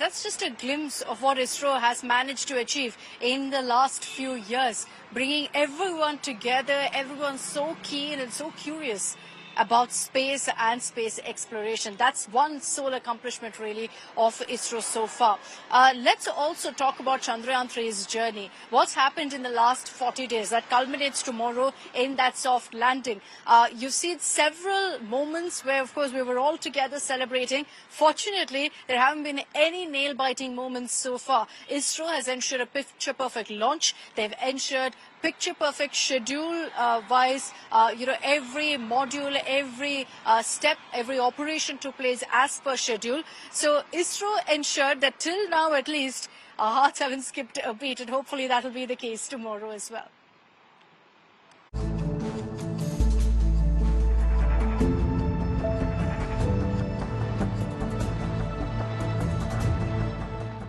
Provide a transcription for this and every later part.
that's just a glimpse of what ISRO has managed to achieve in the last few years, bringing everyone together, everyone so keen and so curious about space and space exploration. That's one sole accomplishment really of ISRO so far. Let's also talk about Chandrayaan-3's journey. What's happened in the last 40 days that culminates tomorrow in that soft landing. You've seen several moments where, of course, we were all together celebrating. Fortunately, there haven't been any nail-biting moments so far. ISRO has ensured a picture-perfect launch. They've ensured picture-perfect schedule-wise, every module, every step, every operation took place as per schedule. So ISRO ensured that till now, at least, our hearts haven't skipped a beat, and hopefully that will be the case tomorrow as well.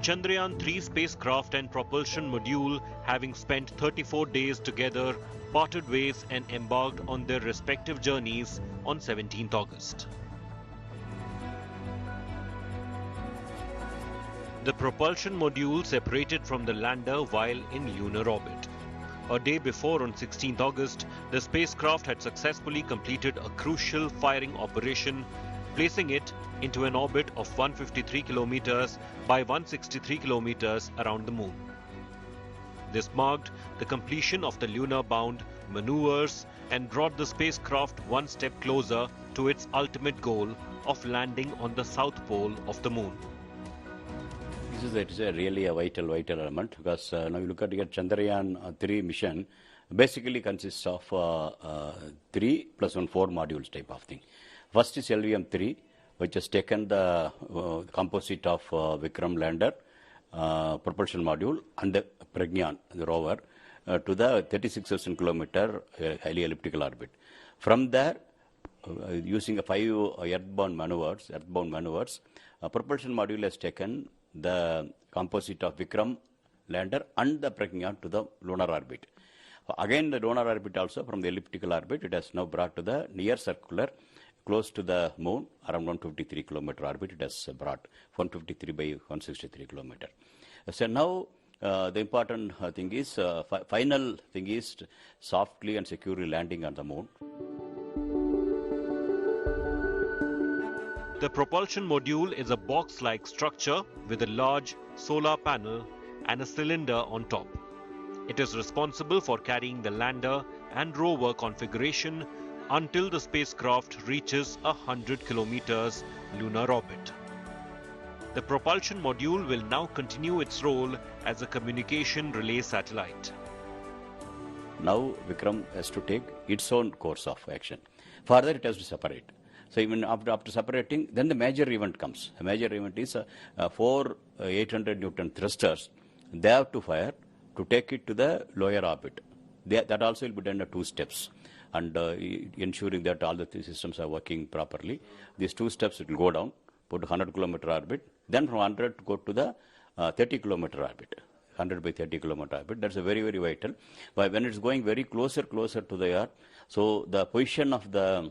Chandrayaan-3 spacecraft and propulsion module, having spent 34 days together, parted ways and embarked on their respective journeys on 17th August. The propulsion module separated from the lander while in lunar orbit. A day before, on 16th August, the spacecraft had successfully completed a crucial firing operation, placing it into an orbit of 153 kilometers by 163 kilometers around the moon. This marked the completion of the lunar-bound maneuvers and brought the spacecraft one step closer to its ultimate goal of landing on the south pole of the moon. It is really a vital element, because now you look at your Chandrayaan-3 mission, basically consists of 3 plus 1 4 modules type of thing. First is LVM-3, which has taken the composite of Vikram lander, propulsion module, and the Pragyan, the rover, to the 36,000 kilometer highly elliptical orbit. From there, using 5 earthbound maneuvers, propulsion module has taken the composite of Vikram lander and the Pragyan to the lunar orbit. Again, the lunar orbit also, from the elliptical orbit, it has now brought to the near circular, close to the moon, around 153 kilometer orbit. It has brought 153 by 163 kilometer. So now the important thing is, final thing is softly and securely landing on the moon. The propulsion module is a box-like structure with a large solar panel and a cylinder on top. It is responsible for carrying the lander and rover configuration until the spacecraft reaches 100 kilometers lunar orbit. The propulsion module will now continue its role as a communication relay satellite. Now Vikram has to take its own course of action. Further, it has to separate. So even after separating, then the major event comes. The major event is 4 800 Newton thrusters. They have to fire to take it to the lower orbit. That also will be done in 2 steps. And ensuring that all the 3 systems are working properly. These 2 steps, it will go down, put 100 kilometer orbit, then from 100 to go to the 30 kilometer orbit, 100 by 30 kilometer orbit. That's a very vital. But when it's going very closer to the Earth, so the position of the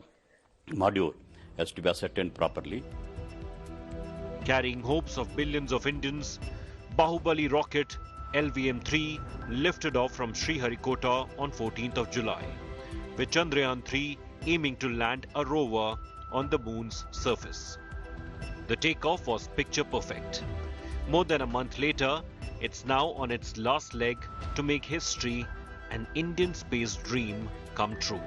module has to be ascertained properly. Carrying hopes of billions of Indians, Bahubali rocket LVM-3 lifted off from Sriharikota on 14th of July. With Chandrayaan-3 aiming to land a rover on the moon's surface. The takeoff was picture perfect. More than a month later, it's now on its last leg to make history, an Indian space dream come true.